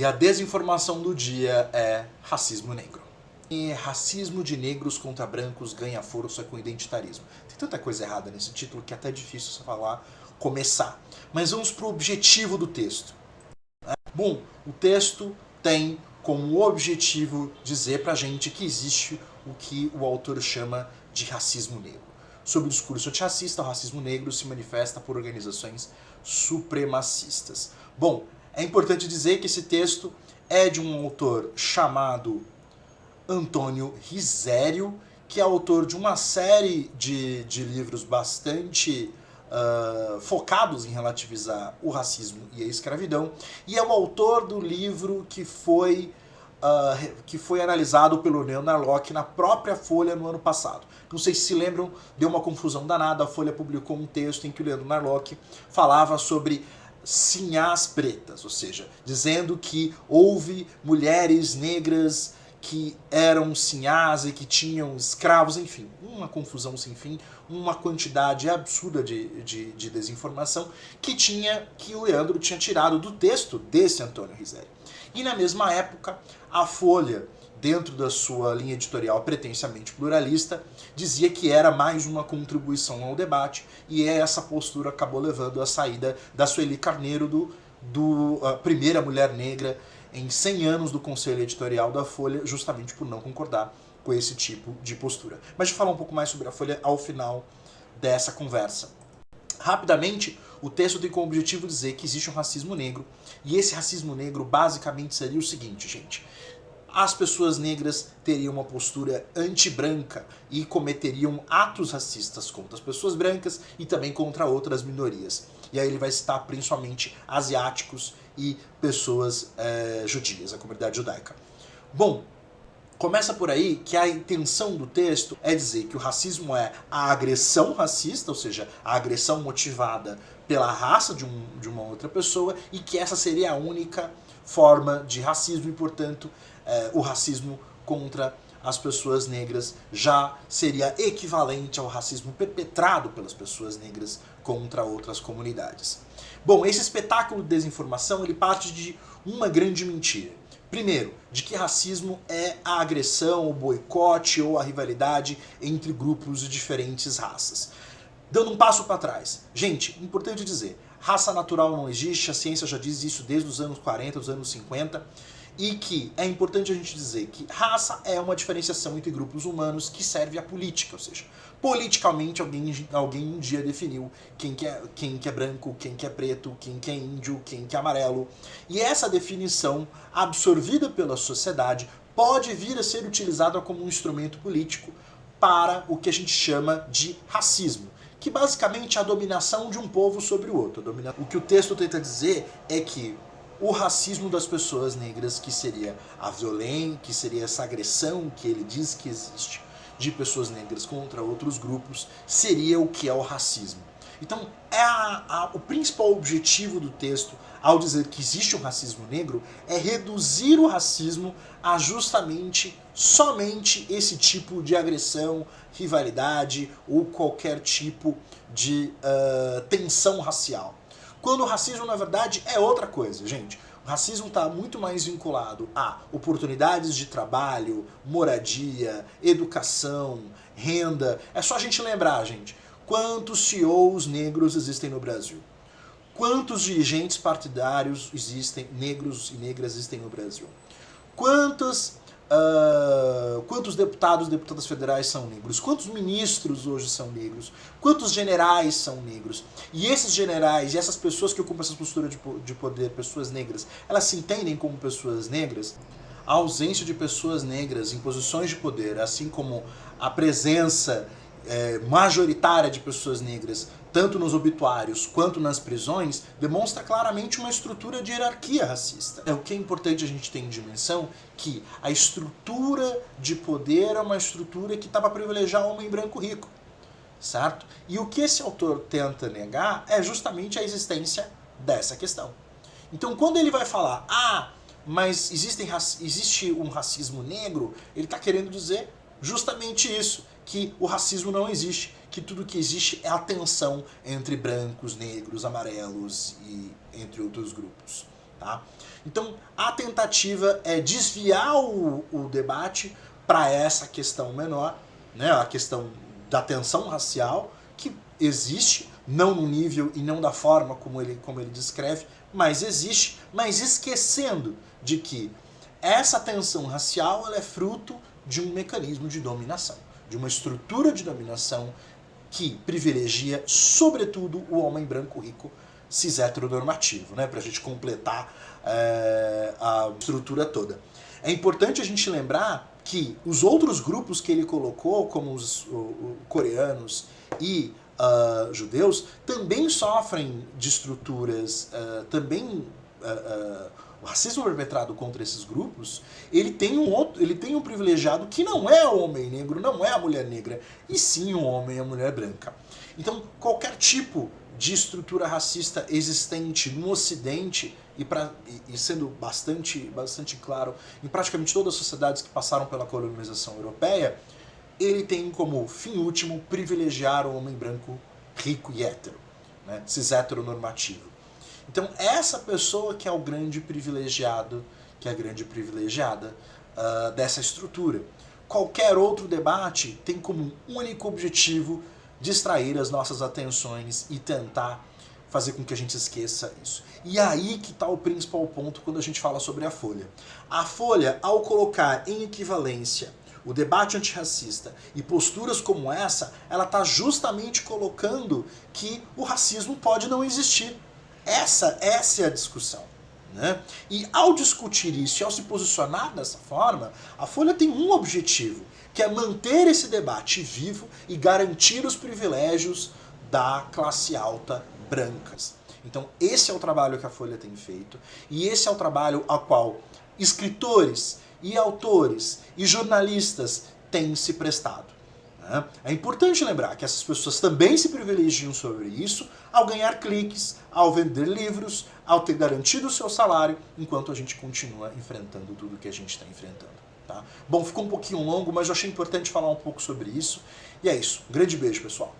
E a desinformação do dia é racismo negro. E racismo de negros contra brancos ganha força com identitarismo. Tem tanta coisa errada nesse título que é até difícil você falar, começar. Mas vamos para o objetivo do texto. Bom, o texto tem como objetivo dizer pra gente que existe o que o autor chama de racismo negro. Sob o discurso antirracista, o racismo negro se manifesta por organizações supremacistas. Bom, é importante dizer que esse texto é de um autor chamado Antônio Risério, que é autor de uma série de livros bastante focados em relativizar o racismo e a escravidão, e é o autor do livro que foi analisado pelo Leon Narlock na própria Folha no ano passado. Não sei se lembram, deu uma confusão danada, a Folha publicou um texto em que o Leandro Narlock falava sobre sinhás pretas, ou seja, dizendo que houve mulheres negras que eram sinhás e que tinham escravos, enfim, uma confusão sem fim, uma quantidade absurda de desinformação que o Leandro tinha tirado do texto desse Antônio Risério. E na mesma época, a Folha, dentro da sua linha editorial pretensamente pluralista, dizia que era mais uma contribuição ao debate, e essa postura acabou levando à saída da Sueli Carneiro, a primeira mulher negra em 100 anos do conselho editorial da Folha, justamente por não concordar com esse tipo de postura. Mas deixa eu falar um pouco mais sobre a Folha ao final dessa conversa. Rapidamente, o texto tem como objetivo dizer que existe um racismo negro, e esse racismo negro basicamente seria o seguinte, gente: as pessoas negras teriam uma postura anti-branca e cometeriam atos racistas contra as pessoas brancas e também contra outras minorias. E aí ele vai citar principalmente asiáticos e pessoas judias, a comunidade judaica. Bom, começa por aí que a intenção do texto é dizer que o racismo é a agressão racista, ou seja, a agressão motivada pela raça de uma outra pessoa, e que essa seria a única forma de racismo e, portanto, o racismo contra as pessoas negras já seria equivalente ao racismo perpetrado pelas pessoas negras contra outras comunidades. Bom, esse espetáculo de desinformação ele parte de uma grande mentira. Primeiro, de que racismo é a agressão, o boicote ou a rivalidade entre grupos de diferentes raças. Dando um passo para trás. Gente, importante dizer, raça natural não existe, a ciência já diz isso desde os anos 40, dos anos 50, e que é importante a gente dizer que raça é uma diferenciação entre grupos humanos que serve à política, ou seja, politicamente alguém um dia definiu quem que é branco, quem que é preto, quem que é índio, quem que é amarelo, e essa definição absorvida pela sociedade pode vir a ser utilizada como um instrumento político para o que a gente chama de racismo, que basicamente é a dominação de um povo sobre o outro. O que o texto tenta dizer é que o racismo das pessoas negras, que seria a violência, que seria essa agressão que ele diz que existe de pessoas negras contra outros grupos, seria o que é o racismo. Então, o principal objetivo do texto, ao dizer que existe um racismo negro, é reduzir o racismo a justamente, somente esse tipo de agressão, rivalidade ou qualquer tipo de tensão racial. Quando o racismo, na verdade, é outra coisa, gente. O racismo está muito mais vinculado a oportunidades de trabalho, moradia, educação, renda. É só a gente lembrar, gente, quantos CEOs negros existem no Brasil? Quantos dirigentes partidários existem, negros e negras existem no Brasil? Quantos deputados e deputadas federais são negros? Quantos ministros hoje são negros? Quantos generais são negros? E esses generais e essas pessoas que ocupam essa postura de poder, pessoas negras, elas se entendem como pessoas negras? A ausência de pessoas negras em posições de poder, assim como a presença majoritária de pessoas negras, tanto nos obituários quanto nas prisões, demonstra claramente uma estrutura de hierarquia racista. O que é importante a gente ter em dimensão que a estrutura de poder é uma estrutura que está para privilegiar o homem branco rico, certo? E o que esse autor tenta negar é justamente a existência dessa questão. Então, quando ele vai falar, mas existe um racismo negro, ele está querendo dizer justamente isso, que o racismo não existe, que tudo que existe é a tensão entre brancos, negros, amarelos e entre outros grupos. Tá? Então, a tentativa é desviar o debate para essa questão menor, né, a questão da tensão racial, que existe, não no nível e não da forma como ele descreve, mas existe, mas esquecendo de que essa tensão racial ela é fruto de um mecanismo de dominação, de uma estrutura de dominação que privilegia, sobretudo, o homem branco rico cis heteronormativo, né, para a gente completar a estrutura toda. É importante a gente lembrar que os outros grupos que ele colocou, como os coreanos e judeus, também sofrem de estruturas, o racismo perpetrado contra esses grupos, ele tem um privilegiado que não é o homem negro, não é a mulher negra, e sim o homem e a mulher branca. Então, qualquer tipo de estrutura racista existente no Ocidente, e sendo bastante claro, em praticamente todas as sociedades que passaram pela colonização europeia, ele tem como fim último privilegiar o homem branco rico e hétero, né, cis heteronormativo. Então, essa pessoa que é o grande privilegiado, que é a grande privilegiada dessa estrutura. Qualquer outro debate tem como único objetivo distrair as nossas atenções e tentar fazer com que a gente esqueça isso. E aí que está o principal ponto quando a gente fala sobre a Folha. A Folha, ao colocar em equivalência o debate antirracista e posturas como essa, ela está justamente colocando que o racismo pode não existir. Essa é a discussão. Né? E ao discutir isso e ao se posicionar dessa forma, a Folha tem um objetivo, que é manter esse debate vivo e garantir os privilégios da classe alta brancas. Então esse é o trabalho que a Folha tem feito, e esse é o trabalho ao qual escritores e autores e jornalistas têm se prestado. É importante lembrar que essas pessoas também se privilegiam sobre isso ao ganhar cliques, ao vender livros, ao ter garantido o seu salário, enquanto a gente continua enfrentando tudo que a gente está enfrentando. Tá? Bom, ficou um pouquinho longo, mas eu achei importante falar um pouco sobre isso. E é isso. Um grande beijo, pessoal.